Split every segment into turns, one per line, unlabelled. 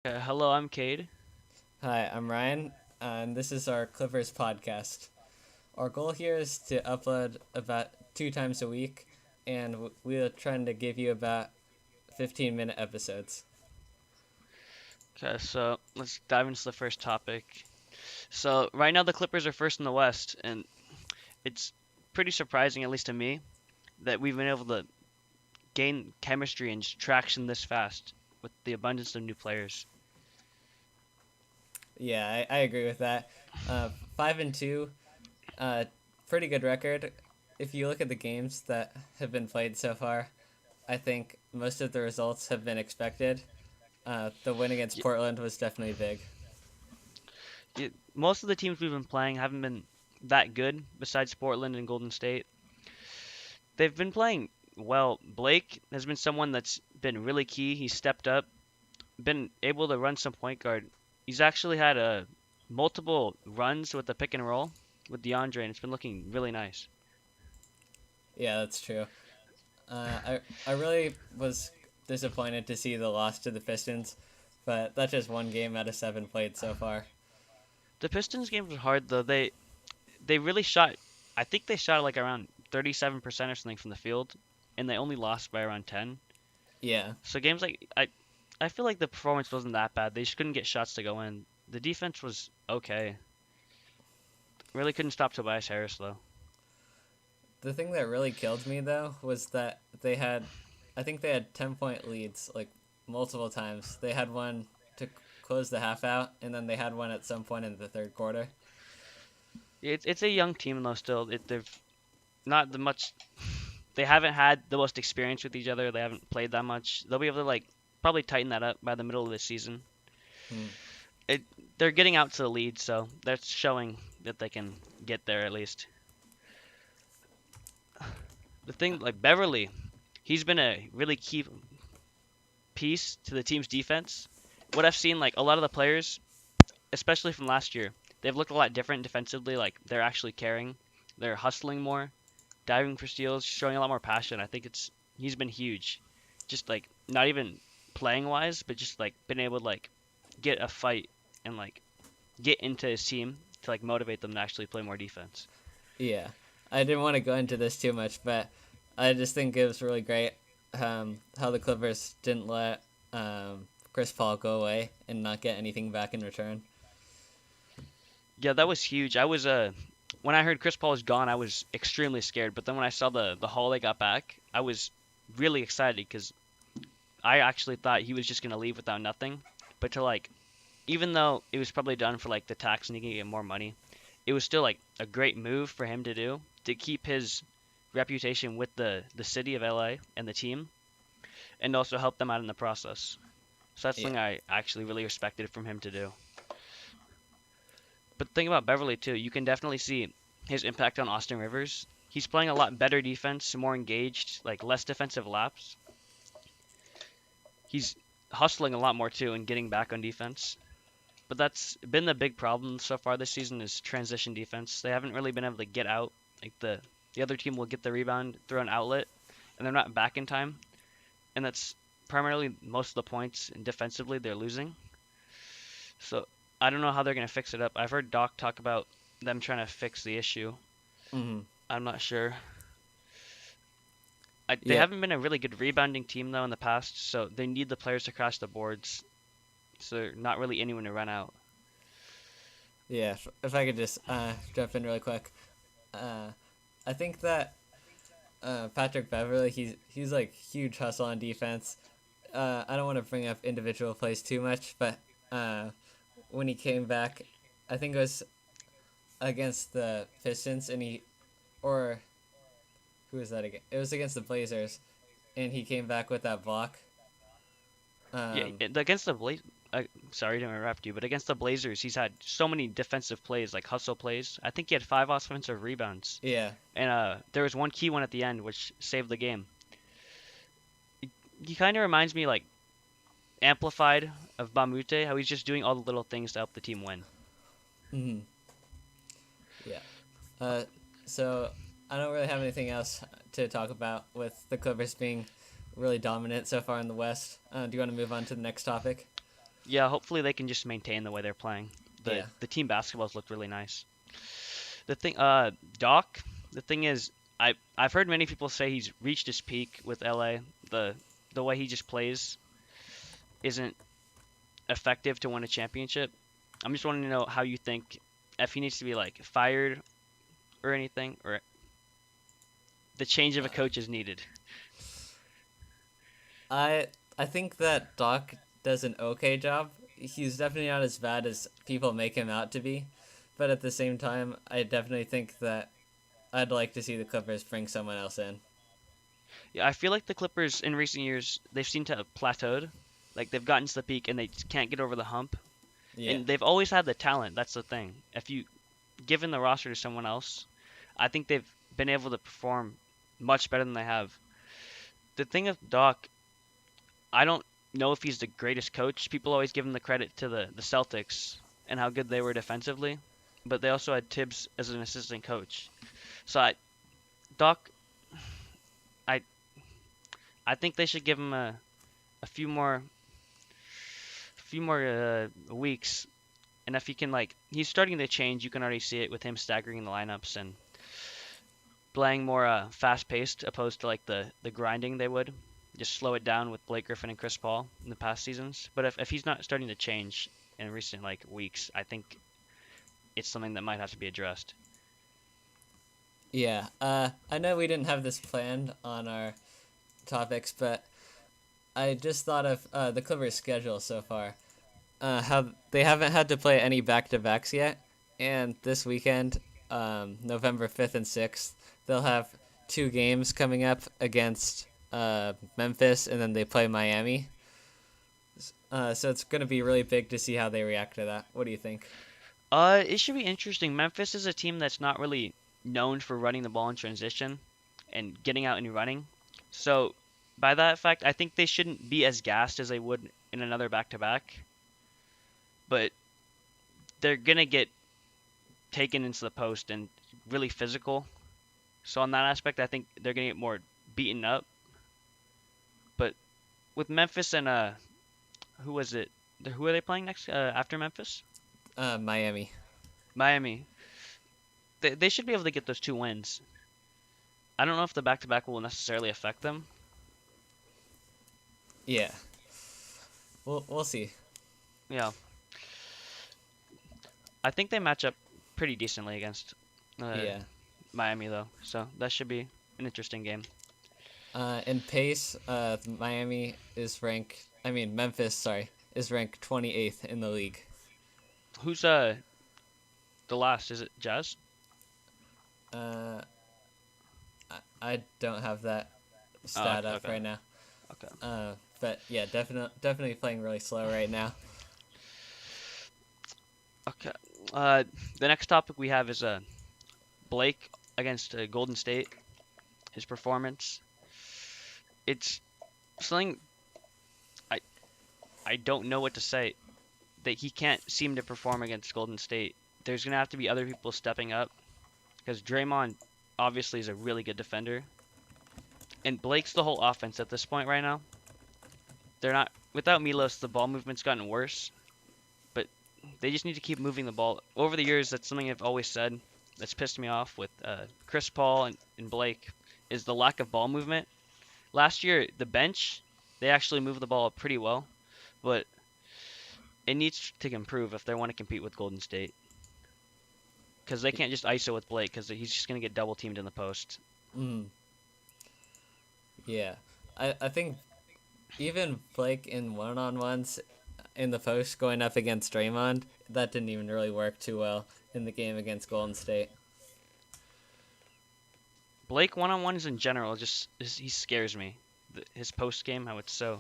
Hello, I'm Cade.
Hi, I'm Ryan, and this is our Clippers podcast. Our goal here is to upload about 2 times a week, and we're trying to give you about 15-minute episodes.
Okay, so let's dive into the first topic. So right now the Clippers are first in the West, and it's pretty surprising, at least to me, that we've been able to gain chemistry and traction this fast with the abundance of new players.
Yeah, I agree with that. 5-2, uh, pretty good record. If you look at the games that have been played so far, I think most of the results have been expected. The win against
Y-
Portland was definitely big.
Most of the teams we've been playing haven't been that good, besides Portland and Golden State. They've been playing well. Blake has been someone that's been really key. He's stepped up, been able to run some point guard. He's actually had multiple runs with the pick and roll with DeAndre, and it's been looking really nice.
Yeah, that's true. I really was disappointed to see the loss to the Pistons, but that's just one game out of seven played so far.
The Pistons game was hard though. They really shot. I think they shot like around 37% or something from the field, and they only lost by around 10.
Yeah,
So games like I feel like the performance wasn't that bad. They just couldn't get shots to go in. The defense was okay. Really couldn't stop Tobias Harris though.
the thing that really killed me though was that I think they had 10-point leads like multiple times. They had one to close the half out, and then they had one at some point in the third quarter.
It's a young team though still. They've not the much. They haven't had the most experience with each other. They haven't played that much. They'll be able to like probably tighten that up by the middle of the season.
Hmm.
It they're getting out to the lead, so that's showing that they can get there at least. The thing like Beverly, he's been a really key piece to the team's defense. What I've seen, like a lot of the players, especially from last year, they've looked a lot different defensively. Like they're actually caring, they're hustling more, diving for steals, showing a lot more passion. I think it's he's been huge, just like not even playing wise, but just like been able to like get a fight and like get into his team to like motivate them to actually play more defense.
Yeah, I didn't want to go into this too much, but I just think it was really great how the Clippers didn't let Chris Paul go away and not get anything back in return.
Yeah, that was huge. I was when I heard Chris Paul was gone, I was extremely scared. But then when I saw the haul they got back, I was really excited because I actually thought he was just gonna leave without nothing. But to like, even though it was probably done for like the tax and he can get more money, it was still like a great move for him to do to keep his reputation with the city of LA and the team, and also help them out in the process. So that's
Yeah,
something I actually really respected from him to do. But the thing about Beverly too, you can definitely see his impact on Austin Rivers. He's playing a lot better defense, more engaged, like less defensive laps. He's hustling a lot more too and getting back on defense. But that's been the big problem so far this season is transition defense. They haven't really been able to get out. Like the other team will get the rebound through an outlet, and they're not back in time. And that's primarily most of the points. And defensively, they're losing. So I don't know how they're gonna fix it up. I've heard Doc talk about them trying to fix the issue.
hmm
I'm not sure. They
yeah,
haven't been a really good rebounding team though in the past, so they need the players to crash the boards. So they're not really anyone to run out.
yeah. If I could just jump in really quick, uh, I think that Patrick Beverly, he's like huge hustle on defense. I don't want to bring up individual plays too much, but uh, when he came back, I think it was against the Pistons, and he or who was that again? It was against the Blazers, and he came back with that block.
Yeah,
Um,
against the sorry to interrupt you, but against the Blazers, he's had so many defensive plays, like hustle plays. I think he had 5 offensive rebounds,
yeah,
and there was one key one at the end which saved the game. He kind of reminds me like amplified of Bamute, how he's just doing all the little things to help the team win.
hmm yeah. Uh, so I don't really have anything else to talk about with the Clippers being really dominant so far in the West. Do you want to move on to the next topic?
Yeah, hopefully they can just maintain the way they're playing. The
Yeah.
the team basketballs looked really nice. The thing, Doc. The thing is, I've heard many people say he's reached his peak with LA. The way he just plays isn't effective to win a championship. I'm just wanting to know how you think if he needs to be like fired or anything, or the change of a
Uh,
coach is needed.
I I think that Doc does an okay job. He's definitely not as bad as people make him out to be, but at the same time, I definitely think that I'd like to see the Clippers bring someone else in.
Yeah, I feel like the Clippers in recent years they've seemed to have plateaued. Like they've gotten to the peak and they just can't get over the hump.
Yeah.
And they've always had the talent. That's the thing. If you given the roster to someone else, I think they've been able to perform much better than they have. The thing with Doc, I don't know if he's the greatest coach. People always give him the credit to the Celtics and how good they were defensively, but they also had Tibbs as an assistant coach. So Doc, I I think they should give him a few more weeks. And if he can, like, he's starting to change. You can already see it with him staggering the lineups and playing more fast-paced opposed to like the grinding they would. Just slow it down with Blake Griffin and Chris Paul in the past seasons. But if he's not starting to change in recent like weeks, I think it's something that might have to be addressed.
Yeah. I know we didn't have this planned on our topics, but I just thought of the Clippers' schedule so far. How they haven't had to play any back-to-backs yet, and this weekend, November 5th and 6th, they'll have two games coming up against Memphis, and then they play Miami. So it's going to be really big to see how they react to that. What do you think?
It should be interesting. Memphis is a team that's not really known for running the ball in transition and getting out and running. So by that fact, I think they shouldn't be as gassed as they would in another back-to-back. But they're gonna get taken into the post and really physical. So on that aspect, I think they're gonna get more beaten up. But with Memphis and who was it? Who are they playing next after Memphis?
Miami.
Miami. They should be able to get those two wins. I don't know if the back-to-back will necessarily affect them.
Yeah. We'll see.
Yeah, I think they match up pretty decently against
Yeah.
Miami though, so that should be an interesting game.
In pace, Miami is ranked. I mean, Memphis. Sorry, is ranked 28th in the league.
Who's the last? Is it Jazz?
Uh, I don't have that
Oh,
stat
okay,
up
okay,
right now.
okay.
But yeah, definitely playing really slow right now.
Okay. Uh, the next topic we have is Blake against Golden State. His performance. It's something I I don't know what to say. That he can't seem to perform against Golden State. There's gonna have to be other people stepping up because Draymond obviously is a really good defender, and Blake's the whole offense at this point right now. They're not without Milos. The ball movement's gotten worse, but they just need to keep moving the ball. Over the years, that's something I've always said. That's pissed me off with Chris Paul and Blake is the lack of ball movement. Last year, the bench they actually moved the ball pretty well, but it needs to improve if they want to compete with Golden State. Because they can't just ISO with Blake because he's just going to get double teamed in the post.
Mm, yeah, I think even Blake in one-on-ones in the post going up against Draymond, that didn't even really work too well in the game against Golden State.
Blake one-on-ones in general he scares me. His post game, how it's so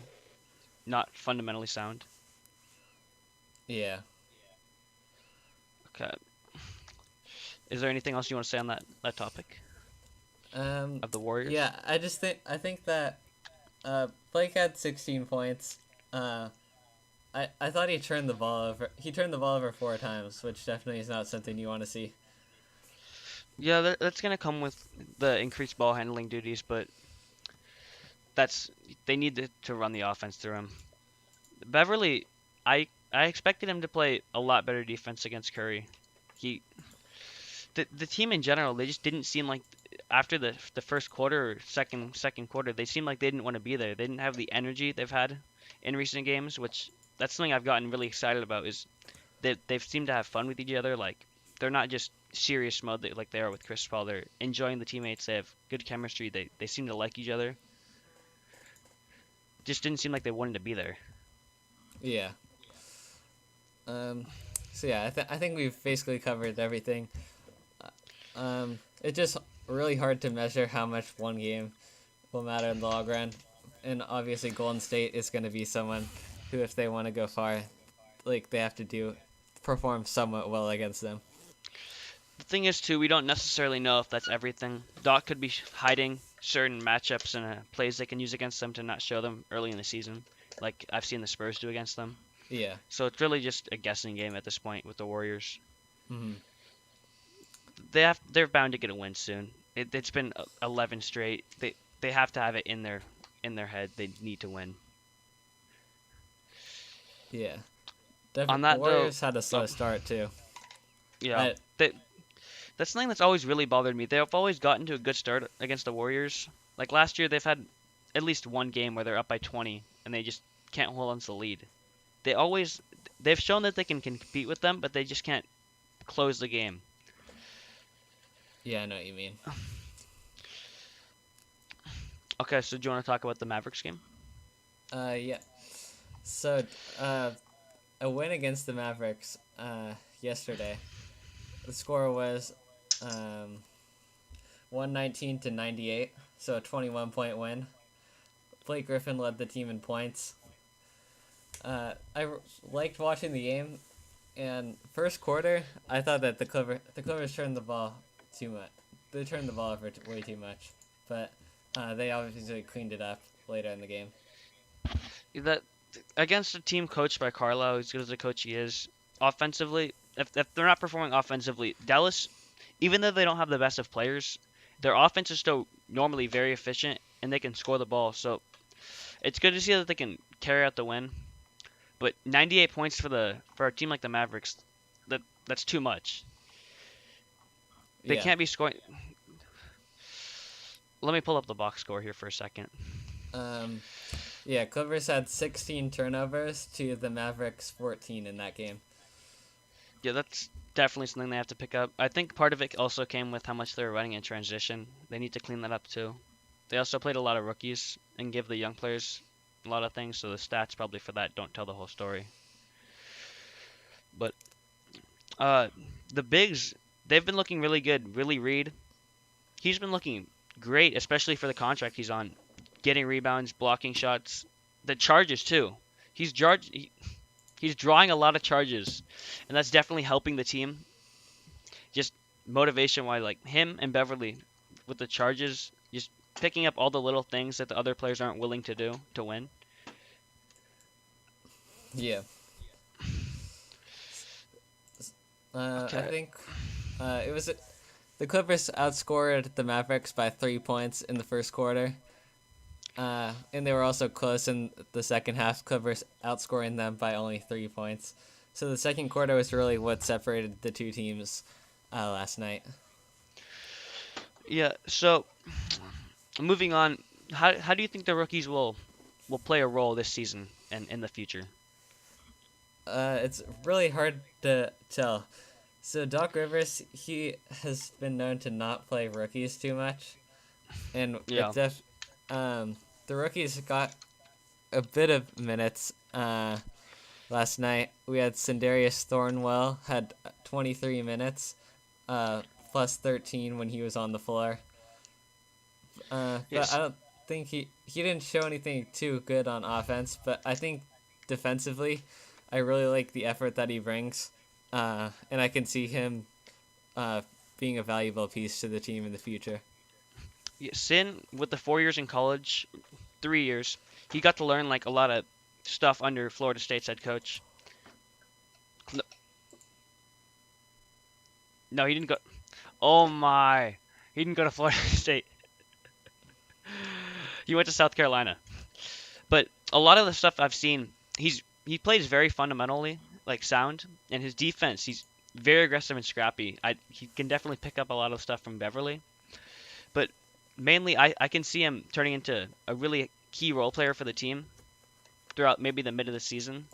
not fundamentally sound.
Yeah.
Okay. Is there anything else you want to say on that topic of the Warriors?
Yeah, I think that Blake had 16 points. I thought he turned the ball over. He turned the ball over 4 times, which definitely is not something you want to see.
Yeah, that's gonna come with the increased ball handling duties, but they need to run the offense through him. Beverly, I expected him to play a lot better defense against Curry. He the team in general, they just didn't seem like after the first quarter or second quarter, they seemed like they didn't want to be there. They didn't have the energy they've had in recent games, which that's something I've gotten really excited about is that they've seemed to have fun with each other. Like they're not just serious mode like they are with Chris Paul. They're enjoying the teammates. They have good chemistry. They seem to like each other. Just didn't seem like they wanted to be there.
Yeah. So yeah, I think we've basically covered everything. It's just really hard to measure how much one game will matter in the long run, and obviously Golden State is going to be someone who, if they want to go far, like they have to perform somewhat well against them.
The thing is, too, we don't necessarily know if that's everything. Doc could be hiding certain matchups and plays they can use against them to not show them early in the season, like I've seen the Spurs do against them.
Yeah.
So it's really just a guessing game at this point with the Warriors.
Mm-hmm.
They're bound to get a win soon. It's been 11 straight. They have to have it in their head. They need to win.
Yeah.
On that
the Warriors
though,
had a slow start too.
Yeah. That's something that's always really bothered me. They've always gotten to a good start against the Warriors. Like last year, they've had at least one game where they're up by 20 and they just can't hold on to the lead. They've shown that they can compete with them, but they just can't close the game.
Yeah, I know what you mean.
Okay, so do you want to talk about the Mavericks game?
Yeah. So, a win against the Mavericks yesterday. The score was 119-98, so a 21-point win. Blake Griffin led the team in points. Liked watching the game, and first quarter, I thought that the Clippers turned the ball too much. They turned the ball over way too much, but they obviously cleaned it up later in the game.
That against a team coached by Carlisle, as good as a coach he is, offensively, if they're not performing offensively, Dallas, even though they don't have the best of players, their offense is still normally very efficient and they can score the ball. So it's good to see that they can carry out the win. But 98 points for a team like the Mavericks, that's too much. They can't be scoring. Let me pull up the box score here for a second.
Yeah, Clippers had 16 turnovers to the Mavericks 14 in that game.
Yeah, that's definitely something they have to pick up. I think part of it also came with how much they were running in transition. They need to clean that up too. They also played a lot of rookies and give the young players a lot of things, so the stats probably for that don't tell the whole story. But the bigs, they've been looking really good. Willie Reed, he's been looking great, especially for the contract he's on. Getting rebounds, blocking shots, the charges too. He's drawing a lot of charges, and that's definitely helping the team. Just motivation-wise, like him and Beverly with the charges, just picking up all the little things that the other players aren't willing to do to win.
Yeah. Okay. I think it was the Clippers outscored the Mavericks by 3 points in the first quarter. And they were also close in the second half, Clippers outscoring them by only 3 points. So the second quarter was really what separated the two teams last night.
Yeah, so moving on, how do you think the rookies will play a role this season and in the future?
It's really hard to tell. So Doc Rivers, he has been known to not play rookies too much. And
yeah.
The rookies got a bit of minutes last night. We had Sindarius Thornwell had 23 minutes, plus 13 when he was on the floor. Yes. But I don't think he didn't show anything too good on offense. But I think defensively, I really like the effort that he brings, and I can see him being a valuable piece to the team in the future.
Yeah, Sin, with the 4 years in college, 3 years, he got to learn like a lot of stuff under Florida State's head coach. No, he didn't go. Oh my, he didn't go to Florida State. He went to South Carolina. But a lot of the stuff I've seen, he's he plays very fundamentally like sound, and his defense he's very aggressive and scrappy. He can definitely pick up a lot of stuff from Beverly, but mainly I can see him turning into a really key role player for the team throughout maybe the mid of the season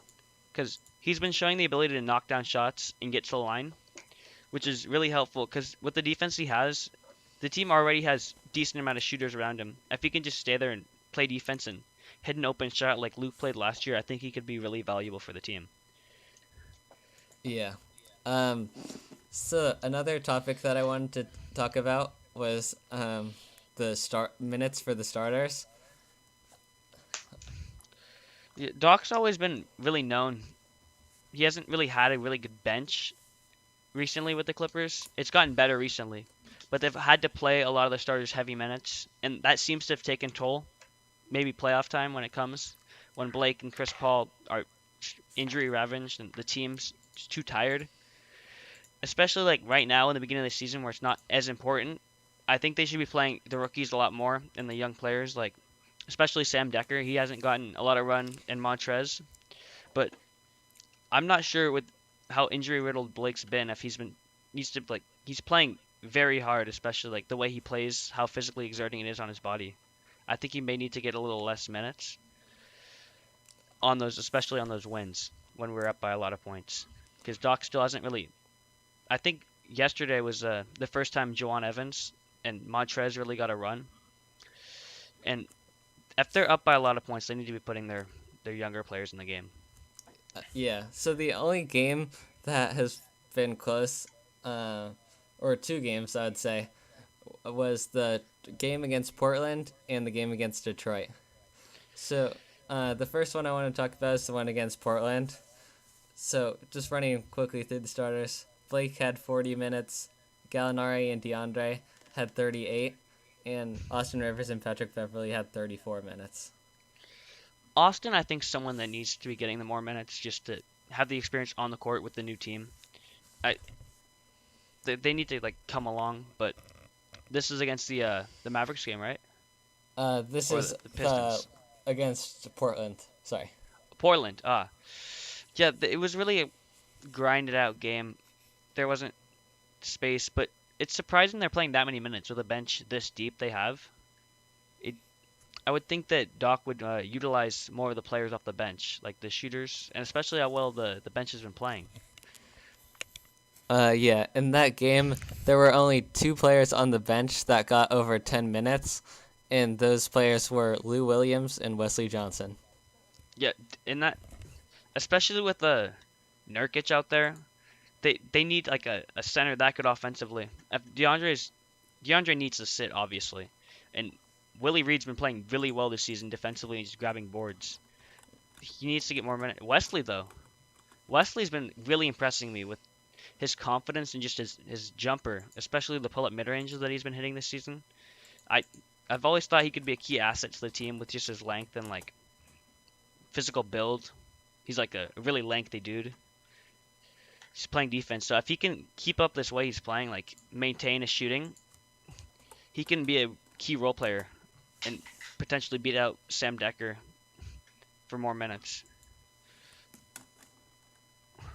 because he's been showing the ability to knock down shots and get to the line, which is really helpful because with the defense he has, the team already has decent amount of shooters around him. If he can just stay there and play defense and hit an open shot like Luke played last year, I think he could be really valuable for the team.
Yeah. Um, so another topic that I wanted to talk about was the start minutes for the starters.
Yeah, Doc's always been really known. He hasn't really had a really good bench recently with the Clippers. It's gotten better recently, but they've had to play a lot of the starters heavy minutes, and that seems to have taken toll. Maybe playoff time when it comes, when Blake and Chris Paul are injury ravaged and the team's too tired. Especially like right now in the beginning of the season where it's not as important. I think they should be playing the rookies a lot more and the young players, like especially Sam Decker. He hasn't gotten a lot of run in Montrez, but I'm not sure with how injury riddled Blake's been if needs to like he's playing very hard, especially like the way he plays, how physically exerting it is on his body. I think he may need to get a little less minutes on those, especially on those wins when we're up by a lot of points, because Doc still hasn't really. I think yesterday was the first time Juwan Evans and Montrez really got a run, and if they're up by a lot of points, they need to be putting their younger players in the game.
Yeah. So the only game that has been close, or two games I'd say, was the game against Portland and the game against Detroit. So the first one I want to talk about is the one against Portland. So just running quickly through the starters. Blake had 40 minutes. Gallinari and DeAndre had 38. And Austin Rivers and Patrick Beverly had 34 minutes.
Austin, I think, someone that needs to be getting the more minutes just to have the experience on the court with the new team. I they need to like come along, but this is against the Mavericks game, right?
This
Or
is
the Pistons.
against Portland. Sorry.
Portland. Yeah, it was really a grinded out game. There wasn't space, but it's surprising they're playing that many minutes with a bench this deep they have. I would think that Doc would utilize more of the players off the bench, like the shooters, and especially how well the bench has been playing.
Yeah, in that game, there were only two players on the bench that got over 10 minutes, and those players were Lou Williams and Wesley Johnson.
Yeah, in that, especially with the Nurkic out there, they need like a center that good offensively. If DeAndre needs to sit obviously, and Willie Reed's been playing really well this season defensively and just grabbing boards. He needs to get more minutes. Wesley though, Wesley's been really impressing me with his confidence and just his jumper, especially the pull-up mid-ranges that he's been hitting this season. I I've always thought he could be a key asset to the team with just his length and like physical build. He's like a really lengthy dude. He's playing defense, so if he can keep up this way he's playing, like maintain his shooting, he can be a key role player and potentially beat out Sam Decker for more minutes.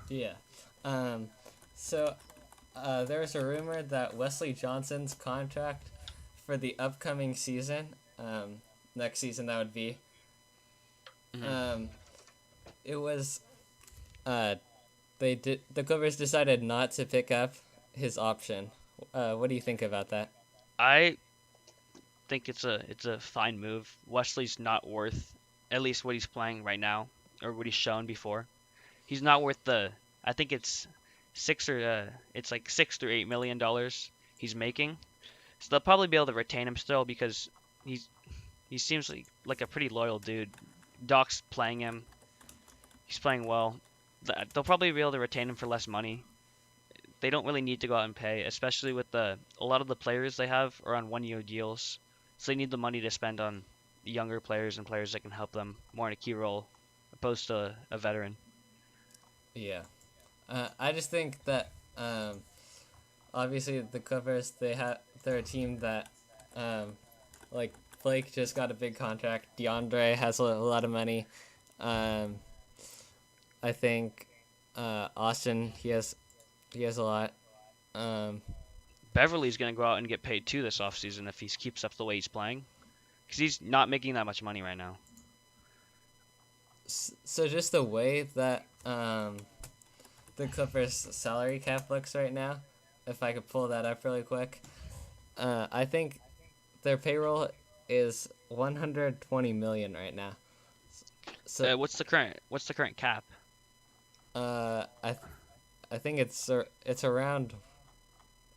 Yeah. So there was a rumor that Wesley Johnson's contract for the upcoming season, next season that would be, it was, the Clippers decided not to pick up his option. What do you think about that?
I think it's a fine move. Wesley's not worth at least what he's playing right now or what he's shown before. He's not worth I think it's it's like $6 to $8 million he's making. So they'll probably be able to retain him still because he seems like a pretty loyal dude. Doc's playing him. He's playing well. They'll probably be able to retain him for less money. They don't really need to go out and pay, especially with a lot of the players they have are on 1-year deals. So they need the money to spend on younger players and players that can help them more in a key role, opposed to a veteran.
Yeah. I just think that obviously the Clippers they're a team that like Blake just got a big contract. DeAndre has a lot of money. I think Austin he has a lot. Um,
Beverly's gonna go out and get paid too this offseason if he keeps up the way he's playing, because he's not making that much money right now.
so just the way that the Clippers salary cap looks right now, if I could pull that up really quick, I think their payroll is 120 million right now. So
What's the current cap?
uh, I th- I think it's around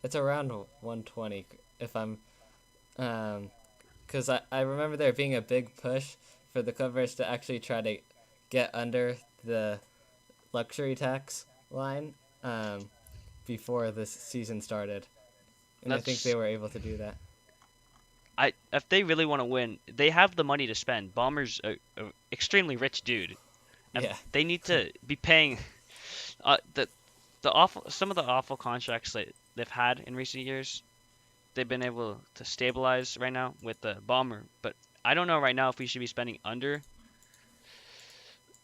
120 if I'm because I remember there being a big push for the Clippers to actually try to get under the luxury tax line before this season started, and I think they
That's
were able to do that.
if they really want to win, they have the money to spend. Ballmer's a extremely rich dude, and
Yeah,
they need to be paying the awful some of the awful contracts that they've had in recent years. They've been able to stabilize right now with the Bomber, but I don't know right now if we should be spending under.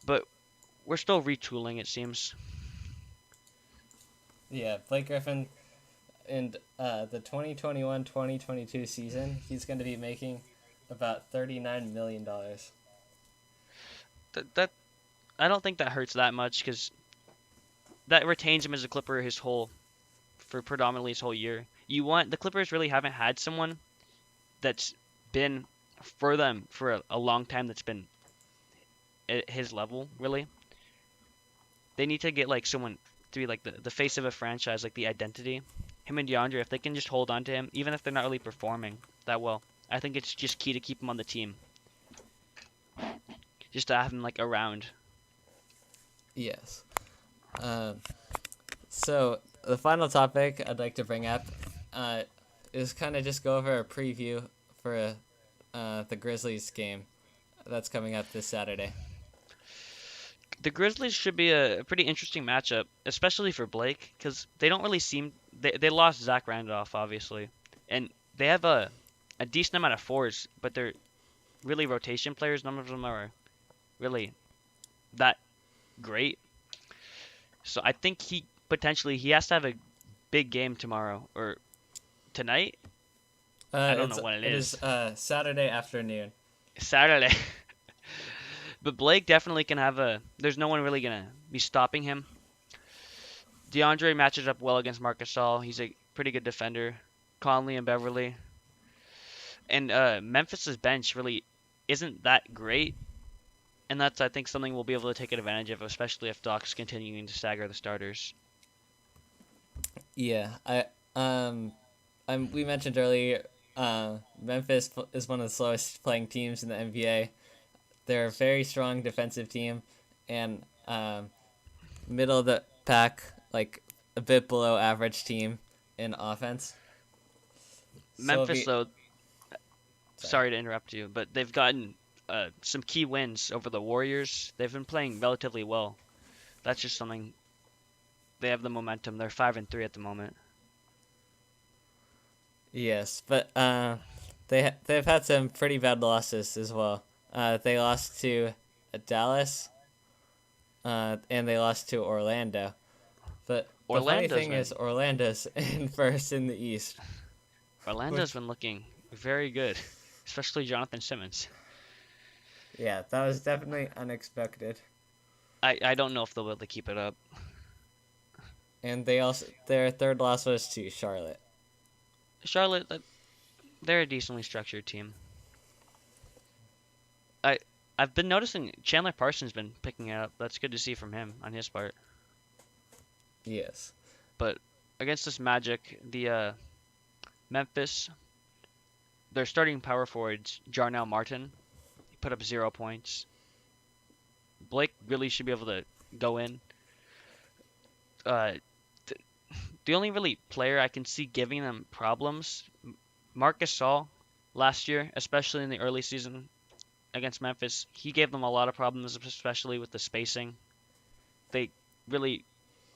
But we're still retooling, it seems.
yeah. Blake Griffin in the 2021-2022 season, he's going to be making about $39 million.
That I don't think that hurts that much because that retains him as a Clipper for predominantly his whole year. The Clippers really haven't had someone that's been for them for a long time that's been at his level really. They need to get like someone to be like the face of a franchise, like the identity. Him and DeAndre, if they can just hold on to him, even if they're not really performing that well, I think it's just key to keep him on the team. Just to have him like around.
Yes. So the final topic I'd like to bring up is kind of just go over a preview for the Grizzlies game that's coming up this Saturday.
The Grizzlies should be a pretty interesting matchup, especially for Blake, because they don't really seem they lost Zach Randolph obviously, and they have a decent amount of fours, but they're really rotation players. None of them are really that great. So I think he has to have a big game tomorrow or tonight. I don't know what it
It
is.
is Saturday afternoon.
Saturday. But Blake definitely can have there's no one really gonna be stopping him. DeAndre matches up well against Marc Gasol. He's a pretty good defender. Conley and Beverly. And Memphis's bench really isn't that great. And that's, I think, something we'll be able to take advantage of, especially if Doc's continuing to stagger the starters.
Yeah, we mentioned earlier, Memphis is one of the slowest playing teams in the NBA. They're a very strong defensive team, and middle of the pack, like a bit below average team in offense. So
Memphis, though, sorry to interrupt you, but they've gotten some key wins over the Warriors. They've been playing relatively well. That's just something. They have the momentum. They're 5-3 at the moment.
Yes, but they've had some pretty bad losses as well. They lost to Dallas, and they lost to Orlando. But the funny thing is, Orlando's in first in the East.
Orlando's been looking very good, especially Jonathan Simmons.
Yeah, that was definitely unexpected.
I don't know if they'll be able to keep it up.
And their third loss was to Charlotte.
Charlotte, they're a decently structured team. I've been noticing Chandler Parsons been picking it up. That's good to see from him on his part.
Yes.
But against this Magic, the Memphis, their starting power forwards, Jarnell Martin, he put up 0 points. Blake really should be able to go in. The only really player I can see giving them problems, Marc Gasol, last year, especially in the early season against Memphis, he gave them a lot of problems, especially with the spacing. They really,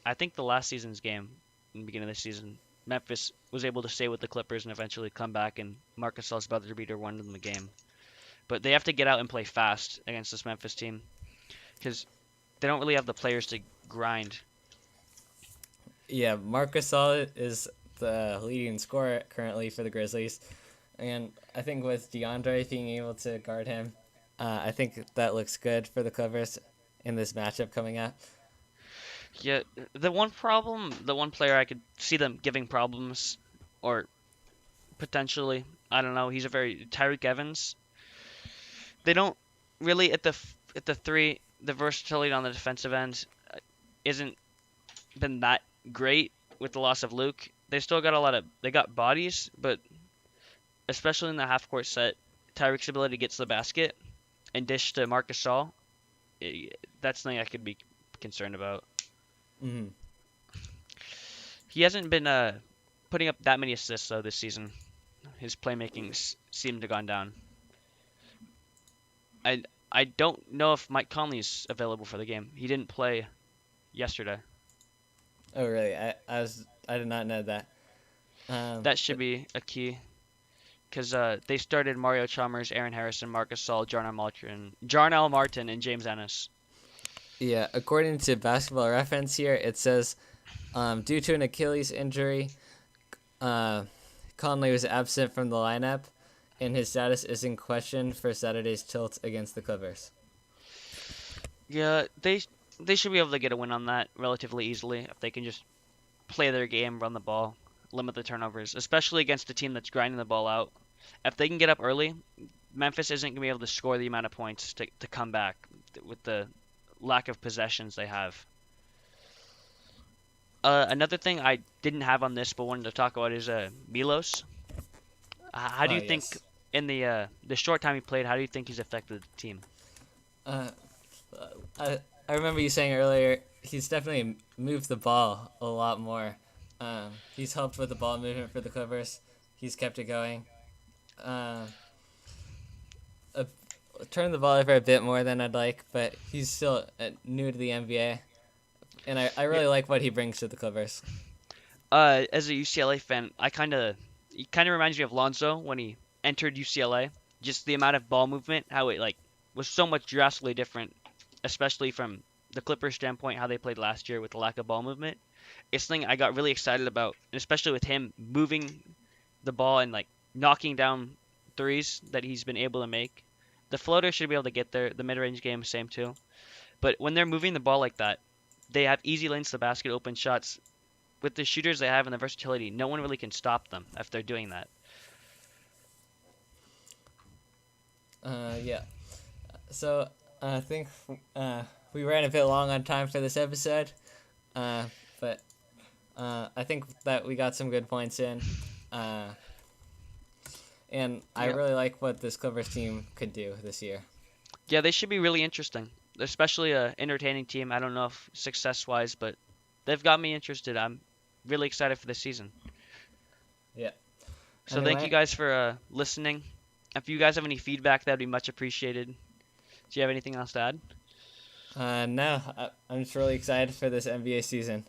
I think the last season's game, in the beginning of the season, Memphis was able to stay with the Clippers and eventually come back, and Marc Gasol's buzzer beater won them the game. But they have to get out and play fast against this Memphis team because they don't really have the players to grind.
Yeah, Marc Gasol is the leading scorer currently for the Grizzlies, and I think with DeAndre being able to guard him, I think that looks good for the Clippers in this matchup coming up.
Yeah, the one player I could see them giving problems, or potentially, I don't know. He's a very Tyreek Evans. They don't really at the three. The versatility on the defensive end isn't been that great with the loss of Luke. They still got they got bodies, but especially in the half court set, Tyreek's ability to get to the basket and dish to Marc Gasol, that's something I could be concerned about.
Mm-hmm.
He hasn't been putting up that many assists though this season. His playmaking seemed to have gone down. I don't know if Mike Conley's available for the game. He didn't play yesterday.
Oh really? I did not know that.
That should be a key. Because they started Mario Chalmers, Aaron Harrison, Marc Gasol, Jarnell Martin, and James Ennis.
Yeah, according to Basketball Reference here, it says, due to an Achilles injury, Conley was absent from the lineup, and his status is in question for Saturday's tilt against the Clippers.
Yeah, they should be able to get a win on that relatively easily if they can just play their game, run the ball, limit the turnovers, especially against a team that's grinding the ball out. If they can get up early, Memphis isn't going to be able to score the amount of points to come back with the lack of possessions they have. Another thing I didn't have on this but wanted to talk about is Milos. How do you think
Yes.
in the short time he played, how do you think he's affected the team?
I remember you saying earlier he's definitely moved the ball a lot more. He's helped with the ball movement for the Clippers. He's kept it going. Turned the ball over a bit more than I'd like, but he's still new to the NBA, and I really like what he brings to the Clippers.
As a UCLA fan, he kind of reminds me of Lonzo when he entered UCLA. Just the amount of ball movement, how it was so much drastically different, especially from the Clippers standpoint, how they played last year with the lack of ball movement. It's something I got really excited about, and especially with him moving the ball and knocking down threes that he's been able to make. The floater should be able to get there. The mid-range game, same too. But when they're moving the ball like that, they have easy lanes to the basket, open shots. With the shooters they have and the versatility, no one really can stop them if they're doing that.
Yeah. So I think we ran a bit long on time for this episode, but I think that we got some good points in. And I
Yep.
really like what this Clippers team could do this year.
Yeah, they should be really interesting, especially a entertaining team. I don't know if success-wise, but they've got me interested. I'm really excited for this season.
Yeah.
So thank you
Anyway,
guys for listening. If you guys have any feedback, that'd be much appreciated. Do you have anything else to add?
no, I'm just really excited for this NBA season.